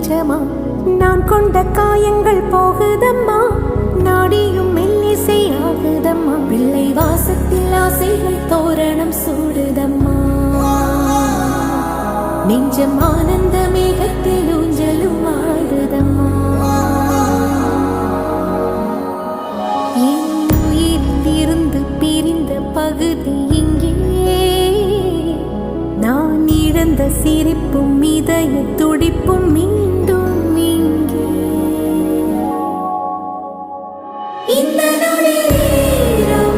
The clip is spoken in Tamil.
நிஜமா நான் கொண்ட காயங்கள் போகுதம்மா நாடியும் மெல்லிசை ஆகுதம்மா பிள்ளை வாசத்தில் ஆசைகள் தோரணம் சூடுதம்மா நெஞ்சம் ஆனந்த மேகத்தில் ஊஞ்சலும் ஆடுதம்மா என் உயிரிலிருந்து பிரிந்த பகுதி இங்கே நான் இழந்த சிரிப்பும் இதயத்து